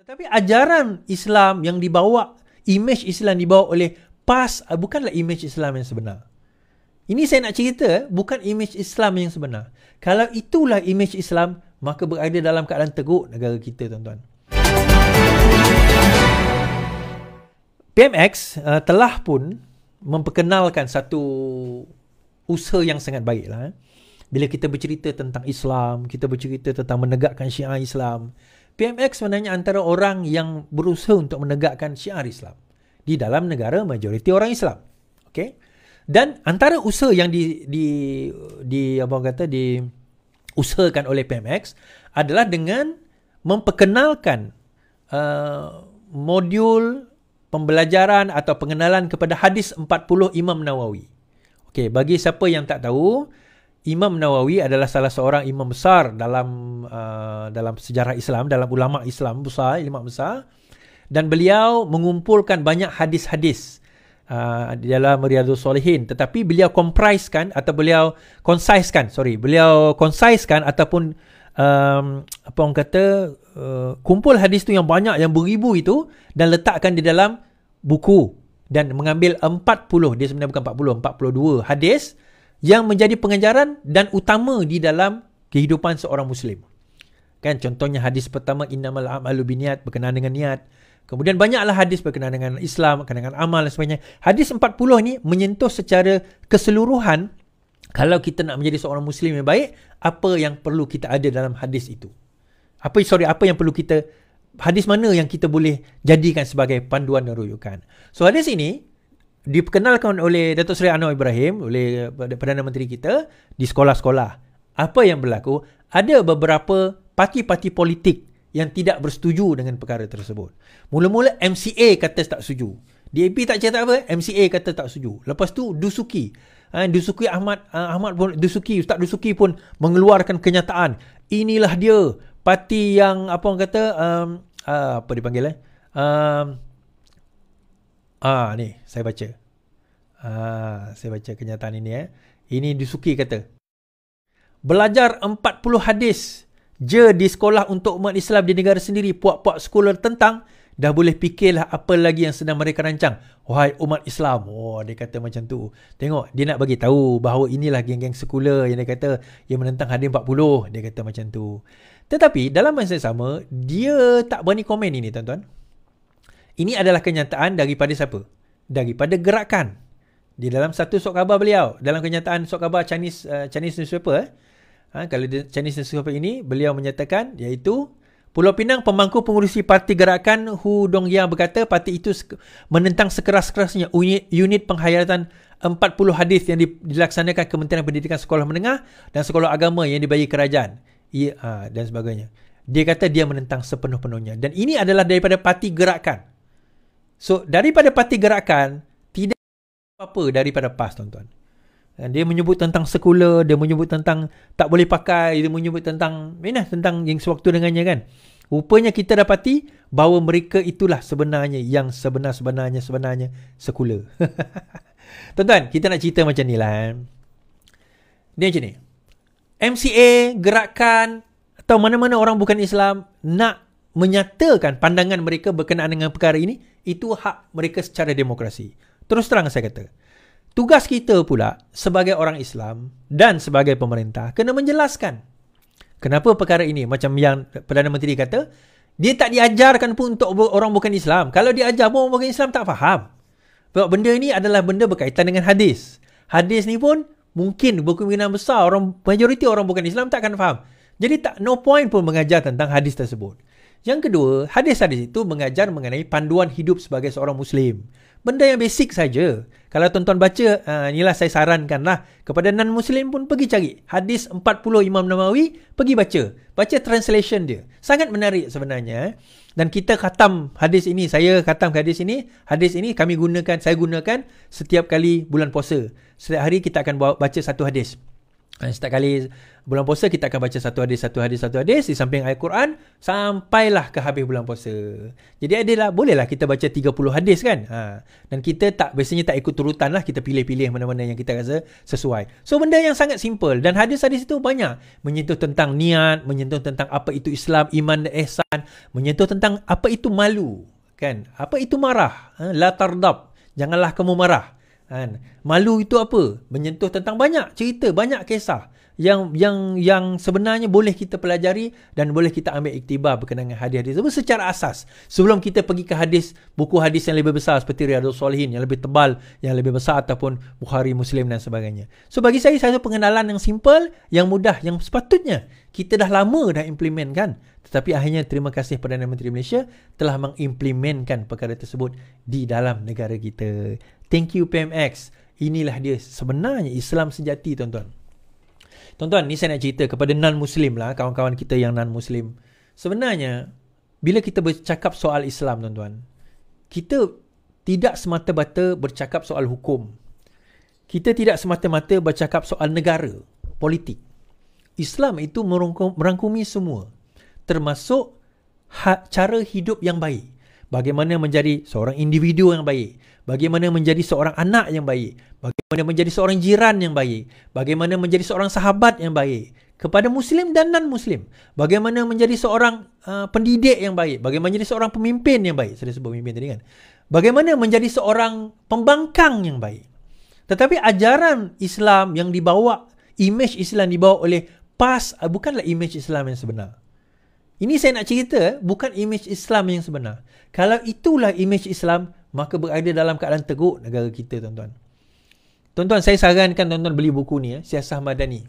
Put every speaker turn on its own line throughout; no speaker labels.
Tetapi ajaran Islam yang dibawa, image Islam dibawa oleh PAS bukanlah image Islam yang sebenar. Ini saya nak cerita, bukan image Islam yang sebenar. Kalau itulah image Islam, maka berada dalam keadaan teruk negara kita, tuan-tuan. PMX telah pun memperkenalkan satu usaha yang sangat baiklah. Bila kita bercerita tentang Islam, kita bercerita tentang menegakkan syiar Islam, PMX sebenarnya antara orang yang berusaha untuk menegakkan syiar Islam di dalam negara majoriti orang Islam. Okey. Dan antara usaha yang diusahakan oleh PMX adalah dengan memperkenalkan modul pembelajaran atau pengenalan kepada hadis 40 Imam Nawawi. Okey, bagi siapa yang tak tahu, Imam Nawawi adalah salah seorang imam besar dalam sejarah Islam, dalam ulama Islam besar, imam besar, dan beliau mengumpulkan banyak hadis-hadis di dalam Riyadhus Shalihin, tetapi beliau concisekan ataupun kumpul hadis tu yang banyak, yang beribu itu, dan letakkan di dalam buku, dan mengambil 40, dia sebenarnya bukan 42 hadis yang menjadi pengajaran dan utama di dalam kehidupan seorang Muslim. Kan, contohnya hadis pertama, innamal a'malu binniyat, berkenaan dengan niat. Kemudian banyaklah hadis berkenaan dengan Islam, berkenaan dengan amal dan sebagainya. Hadis 40 ni menyentuh secara keseluruhan, kalau kita nak menjadi seorang Muslim yang baik, apa yang perlu kita ada dalam hadis itu. Apa yang perlu kita, hadis mana yang kita boleh jadikan sebagai panduan dan rujukan. So hadis ini diperkenalkan oleh Datuk Seri Anwar Ibrahim, oleh Perdana Menteri kita di sekolah-sekolah. Apa yang berlaku? Ada beberapa parti-parti politik yang tidak bersetuju dengan perkara tersebut. Mula-mula MCA kata tak setuju. DAP tak cakap apa, MCA kata tak setuju. Lepas tu Dusuki, Ustaz Dusuki pun mengeluarkan kenyataan. Inilah dia parti yang apa dipanggil ni saya baca. Saya baca kenyataan ini Ini Dusuki kata, belajar 40 hadis je di sekolah untuk umat Islam di negara sendiri, puak-puak sekolah tentang, dah boleh fikirlah apa lagi yang sedang mereka rancang. Wahai umat Islam. Dia kata macam tu. Tengok, dia nak bagi tahu bahawa inilah geng-geng sekular yang dia kata yang menentang hadis 40. Dia kata macam tu. Tetapi dalam masa yang sama, dia tak berani komen ini, tuan-tuan. Ini adalah kenyataan daripada siapa? Daripada gerakan. Di dalam satu surat khabar beliau, dalam kenyataan surat khabar Chinese newspaper, kalau Chinese newspaper ini, beliau menyatakan, iaitu Pulau Pinang, pemangku pengurusi parti gerakan Hu Dongyang berkata parti itu menentang sekeras-kerasnya unit penghayatan 40 hadis yang dilaksanakan Kementerian Pendidikan Sekolah Menengah dan Sekolah Agama yang dibagi kerajaan. Dan sebagainya. Dia kata dia menentang sepenuh-penuhnya. Dan ini adalah daripada parti gerakan. So, daripada parti gerakan, tidak apa-apa daripada PAS, tuan-tuan. Dia menyebut tentang sekular, dia menyebut tentang tak boleh pakai, dia menyebut tentang yang sewaktu dengannya kan. Rupanya kita dapati bahawa mereka itulah sebenarnya yang sebenarnya sekular. Tuan-tuan, kita nak cerita macam ni lah. Dia macam ni. MCA, gerakan atau mana-mana orang bukan Islam nak menyatakan pandangan mereka berkenaan dengan perkara ini, itu hak mereka secara demokrasi. Terus terang saya kata, tugas kita pula sebagai orang Islam dan sebagai pemerintah kena menjelaskan kenapa perkara ini, macam yang Perdana Menteri kata, dia tak diajarkan pun untuk orang bukan Islam. Kalau diajar pun orang bukan Islam tak faham. Sebab benda ini adalah benda berkaitan dengan hadis. Hadis ni pun mungkin berkemungkinan besar majoriti orang bukan Islam tak akan faham. Jadi no point pun mengajar tentang hadis tersebut. Yang kedua, hadis-hadis itu mengajar mengenai panduan hidup sebagai seorang Muslim. Benda yang basic saja. Kalau tuan-tuan baca, inilah saya sarankanlah kepada non-Muslim pun pergi cari hadis 40 Imam Nawawi, pergi baca. Baca translation dia. Sangat menarik sebenarnya. Dan kita khatam hadis ini, saya khatam hadis ini. Hadis ini saya gunakan setiap kali bulan puasa. Setiap hari kita akan baca satu hadis. Setiap kali bulan puasa kita akan baca satu hadis di samping ayat Quran sampailah ke habis bulan puasa. Jadi bolehlah kita baca 30 hadis kan. Dan kita biasanya tak ikut turutan lah, kita pilih-pilih mana-mana yang kita rasa sesuai. So benda yang sangat simple, dan hadis-hadis itu banyak menyentuh tentang niat, menyentuh tentang apa itu Islam, iman dan ihsan, menyentuh tentang apa itu malu kan, apa itu marah, la tardab, janganlah kamu marah. Malu itu apa? Menyentuh tentang banyak cerita, banyak kisah yang sebenarnya boleh kita pelajari dan boleh kita ambil iktibar berkenaan dengan hadis-hadis itu secara asas. Sebelum kita pergi ke buku hadis yang lebih besar seperti Riyadhus Shalihin yang lebih tebal, yang lebih besar, ataupun Bukhari, Muslim dan sebagainya. So bagi saya, satu pengenalan yang simple, yang mudah, yang sepatutnya kita dah lama dah implementkan. Tetapi akhirnya terima kasih Perdana Menteri Malaysia telah mengimplementkan perkara tersebut di dalam negara kita. Thank you PMX. Inilah dia sebenarnya Islam sejati, tuan-tuan. Tuan-tuan, ni saya nak cerita kepada non-Muslim lah, kawan-kawan kita yang non-Muslim. Sebenarnya, bila kita bercakap soal Islam, tuan-tuan, kita tidak semata-mata bercakap soal hukum. Kita tidak semata-mata bercakap soal negara, politik. Islam itu merangkumi semua, termasuk cara hidup yang baik. Bagaimana menjadi seorang individu yang baik, bagaimana menjadi seorang anak yang baik, bagaimana menjadi seorang jiran yang baik, bagaimana menjadi seorang sahabat yang baik kepada Muslim dan non-Muslim, bagaimana menjadi seorang pendidik yang baik, bagaimana menjadi seorang pemimpin yang baik. Saya sebut pemimpin tadi kan. Bagaimana menjadi seorang pembangkang yang baik. Tetapi ajaran Islam yang dibawa, imej Islam dibawa oleh PAS, bukanlah imej Islam yang sebenar. Ini saya nak cerita, bukan imej Islam yang sebenar. Kalau itulah imej Islam, maka berada dalam keadaan teruk negara kita, tuan-tuan. Tuan-tuan, saya sarankan tuan-tuan beli buku ni, Siasah Madani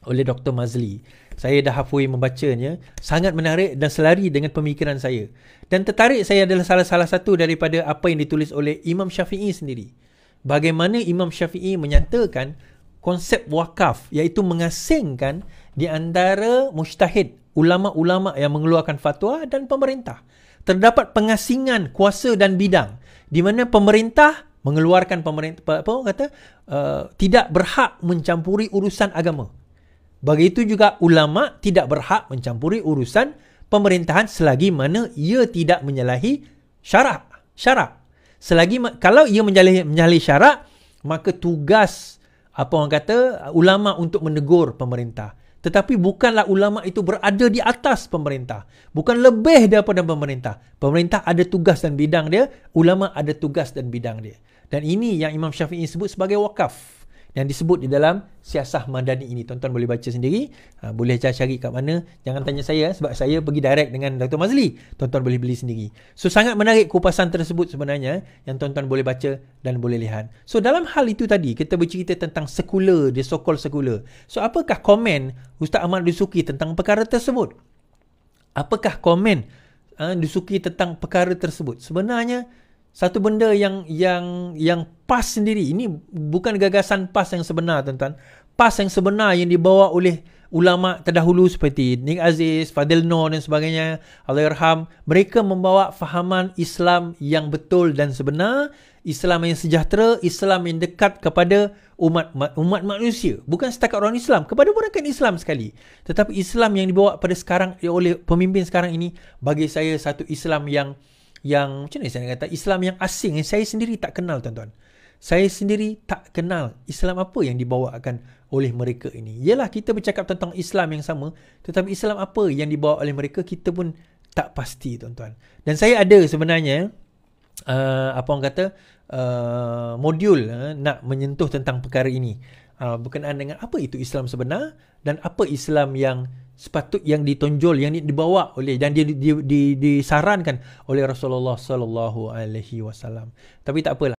oleh Dr. Mazli. Saya dah halfway membacanya. Sangat menarik dan selari dengan pemikiran saya. Dan tertarik saya adalah salah satu daripada apa yang ditulis oleh Imam Syafi'i sendiri. Bagaimana Imam Syafi'i menyatakan konsep wakaf, iaitu mengasingkan di antara mujtahid, ulama-ulama yang mengeluarkan fatwa dan pemerintah. Terdapat pengasingan kuasa dan bidang di mana pemerintah mengeluarkan tidak berhak mencampuri urusan agama. Begitu juga ulama tidak berhak mencampuri urusan pemerintahan selagi mana ia tidak menyalahi syarak. Kalau ia menyalahi syarak, maka tugas ulama untuk menegur pemerintah. Tetapi bukanlah ulama itu berada di atas pemerintah. Bukan lebih daripada pemerintah. Pemerintah ada tugas dan bidang dia. Ulama ada tugas dan bidang dia. Dan ini yang Imam Syafi'i sebut sebagai wakaf. Yang disebut di dalam Siasah Madani ini. Tuan-tuan boleh baca sendiri. Boleh cari kat mana. Jangan tanya saya sebab saya pergi direct dengan Dr. Mazli. Tuan-tuan boleh beli sendiri. So sangat menarik kupasan tersebut sebenarnya. Yang tuan-tuan boleh baca dan boleh lihat. So dalam hal itu tadi kita bercerita tentang sekular. Dia so-called sekular. So apakah komen Ustaz Ahmad Dusuki tentang perkara tersebut? Apakah komen Dusuki tentang perkara tersebut? Sebenarnya satu benda yang PAS sendiri, ini bukan gagasan PAS yang sebenar, tuan-tuan. PAS yang sebenar yang dibawa oleh ulama terdahulu seperti Nik Aziz, Fadil Noor dan sebagainya, Allahyarham, mereka membawa fahaman Islam yang betul dan sebenar, Islam yang sejahtera, Islam yang dekat kepada umat manusia. Bukan setakat orang Islam, kepada mereka Islam sekali. Tetapi Islam yang dibawa pada sekarang oleh pemimpin sekarang ini, bagi saya satu Islam yang macam mana saya nak kata, Islam yang asing, yang saya sendiri tak kenal, tuan-tuan. Saya sendiri tak kenal Islam apa yang dibawakan oleh mereka ini. Yalah, kita bercakap tentang Islam yang sama, tetapi Islam apa yang dibawa oleh mereka, kita pun tak pasti, tuan-tuan. Dan saya ada sebenarnya modul nak menyentuh tentang perkara ini, berkenaan dengan apa itu Islam sebenar dan apa Islam yang yang ditonjol, yang dibawa oleh dan disarankan oleh Rasulullah sallallahu alaihi wasallam. Tapi tak apalah.